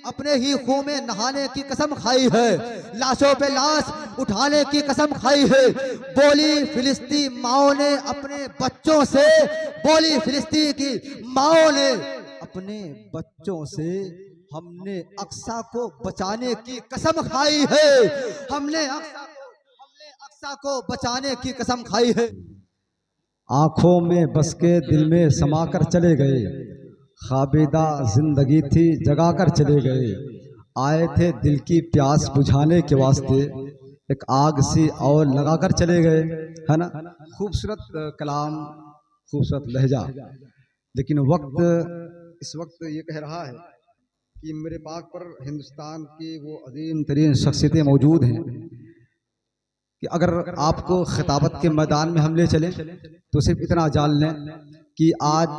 अपने ही खून में नहाने की कसम खाई है, लाशों पे लाश उठाने की कसम खाई है। बोली फिलिस्तीन माओ ने अपने बच्चों से, बोली फिलिस्तीन की माओ ने अपने बच्चों से, हमने अक्सा को बचाने की कसम खाई है, हमने अक्सा को बचाने की कसम खाई है। आंखों में बस के दिल में समाकर चले गए, ख्वाबेदा जिंदगी थी जगाकर चले गए। आए थे दिल की प्यास बुझाने के वास्ते, एक आग सी और लगाकर चले गए, है ना। खूबसूरत कलाम, खूबसूरत लहजा। लेकिन वक्त इस वक्त ये कह रहा है कि मेरे पाक पर हिंदुस्तान की वो अजीम तरीन शख्सियतें मौजूद हैं कि अगर आपको खिताबत के मैदान में हम ले चलें तो सिर्फ इतना जान लें कि आज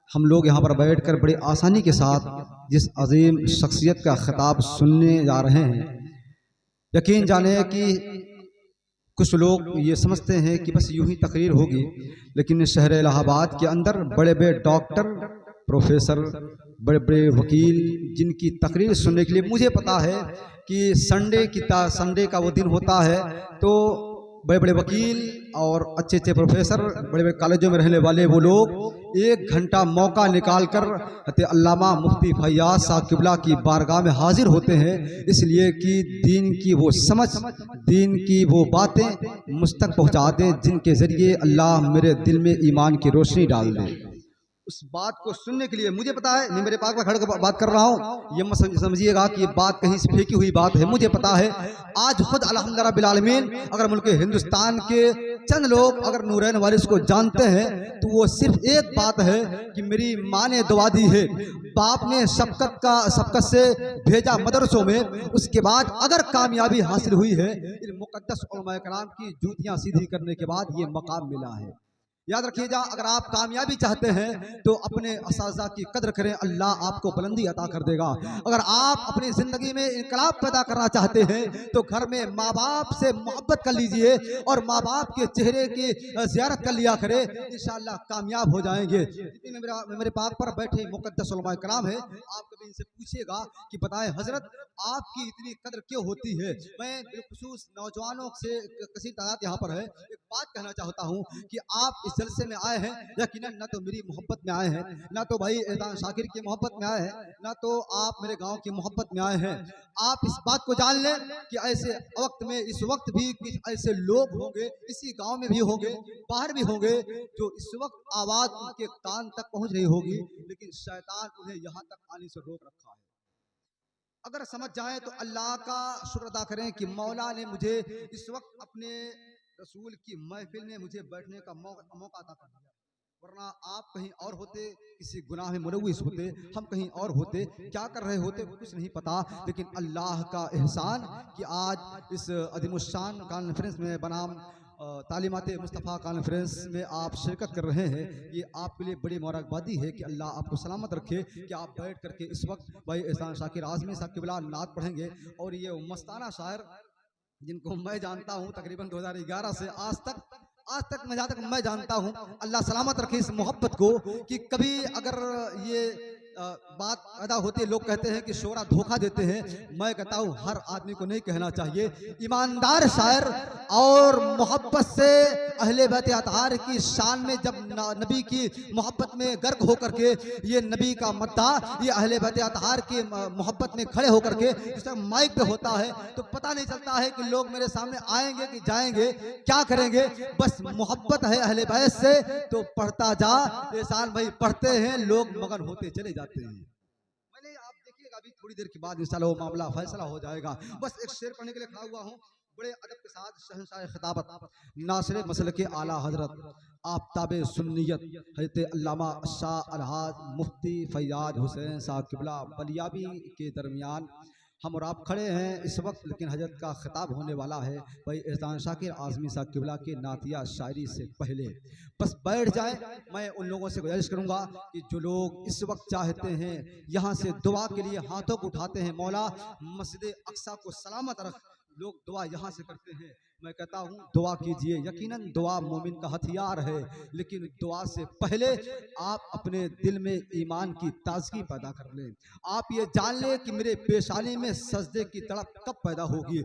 हम लोग यहाँ पर बैठकर बड़ी आसानी के साथ जिस अजीम शख्सियत का खिताब सुनने जा रहे हैं, यकीन जाने कि कुछ लोग ये समझते हैं कि बस यूं ही तकरीर होगी, लेकिन शहर इलाहाबाद के अंदर बड़े बड़े डॉक्टर, प्रोफेसर, बड़े बड़े वकील, जिनकी तकरीर सुनने के लिए मुझे पता है कि संडे का वो दिन होता है तो बड़े बड़े वकील और अच्छे अच्छे प्रोफेसर, बड़े बड़े कॉलेजों में रहने वाले वो लोग 1 घंटा मौका निकालकर अल्लामा मुफ्ती फैयाज साहब किबला की बारगाह में हाजिर होते हैं, इसलिए कि दीन की वो समझ, दीन की वो बातें मुझ तक पहुँचा दें जिनके ज़रिए अल्लाह मेरे दिल में ईमान की रोशनी डाल दे। उस बात को सुनने के लिए मुझे पता है, मैं मेरे पाक में खड़ कर बात कर रहा हूँ, ये मत समझिएगा कि ये बात कहीं से फेंकी हुई बात है। मुझे पता है आज खुद अल्हम्दुलिल्लाह रब्बिल आलमीन अगर मुल्क हिंदुस्तान के चंद लोग अगर नूरैन वारिस को जानते हैं तो वो सिर्फ एक बात है कि मेरी माँ ने दुआ दी है, बाप ने शफकत से भेजा मदरसों में, उसके बाद अगर कामयाबी हासिल हुई है इन मुकद्दस उलमाए कराम की जूतियाँ सीधी करने के बाद ये मकाम मिला है। याद रखिएगा, अगर आप कामयाबी चाहते हैं तो अपने असाज़ा की कदर करें, अल्लाह आपको बुलंदी अता कर देगा। अगर आप अपनी ज़िंदगी में इनकलाब पैदा करना चाहते हैं तो घर में माँ बाप से मोहब्बत कर लीजिए और माँ बाप के चेहरे की ज़ियारत कर लिया करें, इंशाअल्लाह कामयाब हो जाएंगे। मेरे पाक पर बैठे मुकद्दस उलमाए कराम है, आप कभी इनसे पूछिएगा कि बताएं हजरत आपकी इतनी कदर क्यों होती है। मैं बिलखुसूस नौजवानों से कसीर तादाद यहाँ पर है, एक बात कहना चाहता हूँ कि आप इस जलसे में आए हैं यकीनन न तो मेरी मोहब्बत में आए हैं, ना तो भाई एहसान शाकिर की मोहब्बत में आए हैं, ना तो आप मेरे गांव की मोहब्बत में आए हैं। आप इस बात को जान लें कि ऐसे वक्त में, इस वक्त भी कुछ ऐसे लोग होंगे, इसी गांव में भी होंगे, बाहर भी होंगे, जो इस वक्त आवाज उनके कान तक पहुंच रही होगी, लेकिन शैतान उन्हें यहाँ तक आने से रोक रखा है। अगर समझ जाएं तो अल्लाह का शुक्र अदा करें कि मौला ने मुझे इस वक्त अपने रसूल की महफिल में मुझे बैठने का मौका अता कर दिया, वरना आप कहीं और होते, किसी गुनाह में मुलव्विस होते, हम कहीं और होते, क्या कर रहे होते कुछ नहीं पता। लेकिन अल्लाह का एहसान कि आज इस अज़ीमुश्शान कॉन्फ्रेंस में बनाम तालीमात मुस्तफ़ा कॉन्फ्रेंस में आप शिरकत कर रहे हैं, ये आपके लिए बड़ी मुबारकबादी है कि अल्लाह आपको सलामत रखे कि आप बैठ करके इस वक्त भाई एहसान शाकिर आज़मी साहब किबला नात पढ़ेंगे। और ये मस्ताना शायर जिनको मैं जानता हूँ तकरीबन 2011 से आज तक मैं जहाँ तक मैं जानता हूँ, अल्लाह सलामत रखे इस मोहब्बत को कि कभी अगर ये बात पैदा होती है, लोग कहते हैं कि शोरा धोखा देते हैं, मैं कहता हूँ हर आदमी को नहीं कहना चाहिए। ईमानदार शायर और मोहब्बत से अहले बैत अतहार की शान में जब नबी की मोहब्बत में गर्क होकर के ये नबी का मद्दा, ये अहले बैत अतहार की मोहब्बत में खड़े होकर के जिस तरह माइक पे होता है तो पता नहीं चलता है कि लोग मेरे सामने आएंगे कि जाएंगे, क्या करेंगे। बस मोहब्बत है अहले बैत से तो पढ़ता जा, एहसान भाई पढ़ते हैं, लोग मगन होते चले जाते हैं। मैंने आप देखिएगा अभी थोड़ी देर के बाद इंशाअल्लाह वो मामला फैसला हो जाएगा। बस एक शेर पढ़ने के लिए खड़ा हुआ हूँ, बड़े अदब के साथ शहंशाह खिताबत नासिर मसल के आला हजरत आफ्ताब सुन्नियत हज़रत अल्लामा शाह अलहाज मुफ्ती फैयाज हुसैन साहब किबला बलियाबी के दरमियान हम और आप खड़े हैं इस वक्त, लेकिन हजरत का खिताब होने वाला है भाई एहसान शाकिर आज़मी साहब किबला के नातिया शायरी से पहले। बस बैठ जाए। मैं उन लोगों से गुजारिश करूंगा कि जो लोग इस वक्त चाहते हैं यहाँ से दुआ के लिए हाथों को उठाते हैं, मौला मस्जिद अक्सा को सलामत रख, लोग दुआ यहाँ से करते हैं मैं कहता हूँ दुआ कीजिए। यकीनन दुआ मोमिन का हथियार है, लेकिन दुआ से पहले आप अपने दिल में ईमान की ताजगी पैदा कर लें। आप ये जान लें कि मेरे पेशानी में सजदे की तड़प कब पैदा होगी।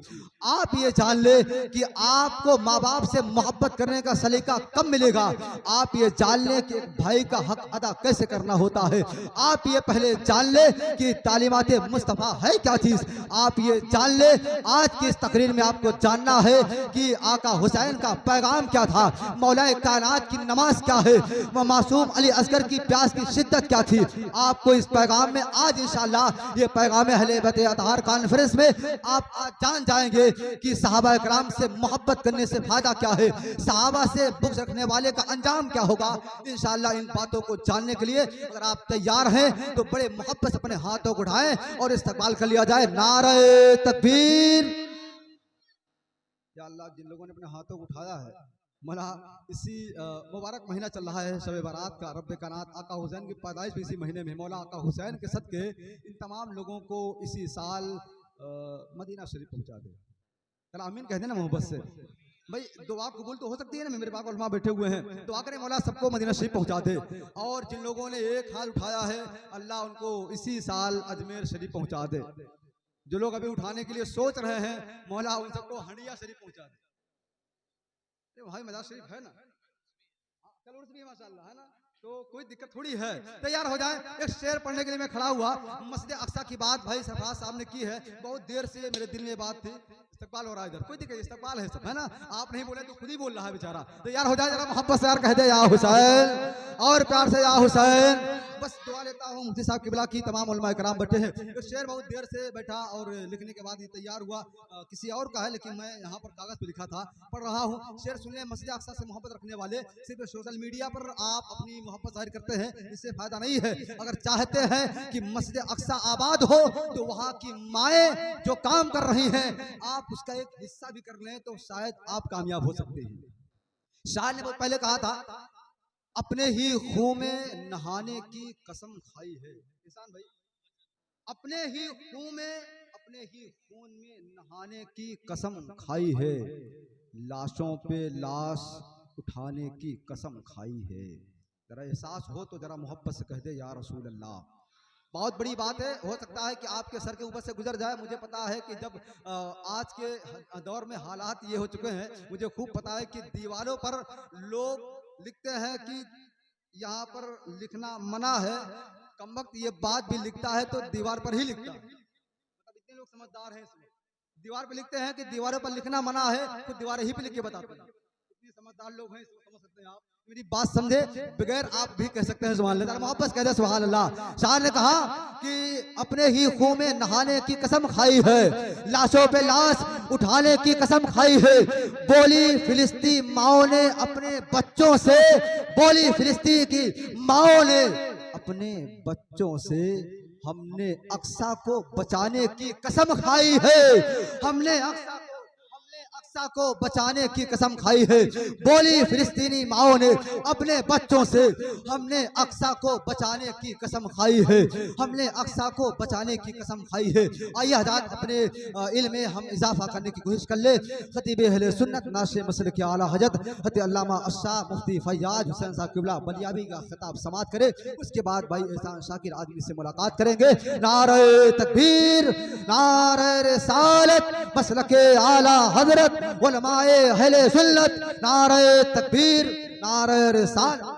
आप ये जान लें कि आपको माँ बाप से मोहब्बत करने का सलीका कब मिलेगा। आप ये जान लें कि एक भाई का हक अदा कैसे करना होता है। आप ये पहले जान लें कि तालीमात मुस्तफ़ा है क्या चीज़। आप ये जान लें, आज की इस तकरीर में आपको जानना है कि आका हुसैन का पैगाम क्या था, मौलाए कायनात की नमाज क्या है, मासूम अली असगर की प्यास की शिद्दत क्या थी। आपको इस पैगाम में आज इंशाअल्लाह ये पैगाम अहले बैत अतहार कॉन्फ्रेंस में आप आज जान जाएंगे कि सहाबा कराम से मोहब्बत करने से फायदा क्या है, सहाबा से बुग़्ज़ रखने वाले का अंजाम क्या होगा। इंशाअल्लाह इन बातों को जानने के लिए अगर आप तैयार हैं तो बड़े मोहब्बत से अपने हाथों को उठाएं और इस्तकबाल कर लिया जाए। नारे तकबीर। या अल्लाह, जिन लोगों ने अपने हाथों को उठाया है, मौला इसी मुबारक महीना चल रहा है शब बारात का, रब कानात आका हुसैन की पैदाइश भी इसी महीने में, मौला आका हुसैन के सदके इन तमाम लोगों को इसी साल मदीना शरीफ पहुंचा दे। चलो आमीन कह देना मोहब्बत से। भाई दुआ कबूल तो हो सकती है ना, मेरे पास उलमा बैठे हुए हैं, दुआ करें मौला सबको मदीना शरीफ पहुंचा दे। और जिन लोगों ने एक हाथ उठाया है अल्लाह उनको इसी साल अजमेर शरीफ पहुंचा दे। जो लोग अभी उठाने के लिए सोच रहे हैं मौला उन सबको हंडिया शरीफ पहुंचा दे। भाई मजार शरीफ है ना, चलो उर्स भी है माशाल्लाह, है ना, तो कोई दिक्कत थोड़ी है। तैयार हो जाए। एक शेर पढ़ने के लिए मैं खड़ा हुआ। मस्जिद अक्सा की बात भाई सरफराज साहब ने की है, बहुत देर से मेरे दिल में बात थी। इस्तकबाल हो रहा है इधर, कोई दिक्कत, इस्तकबाल है सब, है ना। आप नहीं बोले तो खुद ही बोल रहा है बेचारा। तैयार हो जाए जरा मोहब्बत से यार कह दे या हुसैन, और प्यार से या हुसैन। बस दुआ लेता हूँ मुफ्ती साहब किबला की, तमाम उलमा कराम बैठे हैं। तो शेर बहुत देर से बैठा और लिखने के बाद ये तैयार हुआ। किसी और का है लेकिन मैं यहाँ पर कागज पे लिखा था, पढ़ रहा हूँ। शेर सुन लें। मस्जिद अक्सा से मोहब्बत रखने वाले सिर्फ सोशल मीडिया पर आप अपनी मोहब्बत जाहिर करते हैं, इससे फायदा नहीं है। अगर चाहते हैं कि मस्जिद अक्सा आबाद हो तो वहाँ की माएँ जो काम कर रही हैं आप उसका एक हिस्सा भी कर लें तो शायद आप कामयाब हो सकते हैं। शायर ने बहुत पहले कहा था, अपने ही खून में नहाने की कसम खाई है। किसान भाई, अपने ही खून में नहाने की कसम खाई है, लाशों पे लाश उठाने की कसम खाई है। जरा एहसास हो तो जरा मोहब्बत से कह दे या रसूल अल्लाह। बहुत बड़ी बात है। हो सकता है कि आपके सर के ऊपर से गुजर जाए। मुझे पता है कि जब आज के दौर में हालात ये हो चुके हैं, मुझे खूब पता है कि दीवारों पर लोग लिखते हैं कि यहाँ पर लिखना मना है। कम वक्त ये बात भी लिखता है तो दीवार पर ही लिखता है। मतलब इतने लोग समझदार हैं इसमें, दीवार पे लिखते हैं कि दीवारों पर लिखना मना है, तो दीवार ही पे लिख के बताते हैं। इतने समझदार लोग हैं, इसको समझ सकते हैं आप। मेरी बात समझे बगैर आप भी कह सकते हैं सुभान अल्लाह। मोहब्बत कह दे सुभान अल्लाह। शायर ने कहा कि अपने ही खून में नहाने की कसम खाई है, लाशों पे लाश उठाने की कसम खाई है। बोली फिलिस्ती माओ ने अपने बच्चों से, बोली फिलिस्ती की माओ ने अपने बच्चों से, हमने अक्सा को बचाने की कसम खाई है, हमने अक्सा को बचाने की कसम खाई है। बोली फिलिस्तीनी माओ ने अपने बच्चों से, हमने अक्सा को बचाने की कसम खाई है, हमने अक्सा को बचाने की कसम खाई है। आइए हज़रात अपने इल्म में हम इजाफा करने की कोशिश कर ले। खतीब अहले सुन्नत नाशे मसल के आला हजरत हज़रत अल्लामा अशा मुफ्ती फैयाज हुसैन साहब किबला बलियाबी का खिताब समात करे। उसके बाद भाई एहसान शाकिर आदमी से मुलाकात करेंगे। नारे तकबीर, नारे रिसालत, मसलके आला हजरत उलमाए अहले सुन्नत, नारे तकबीर, नारे रिसालत।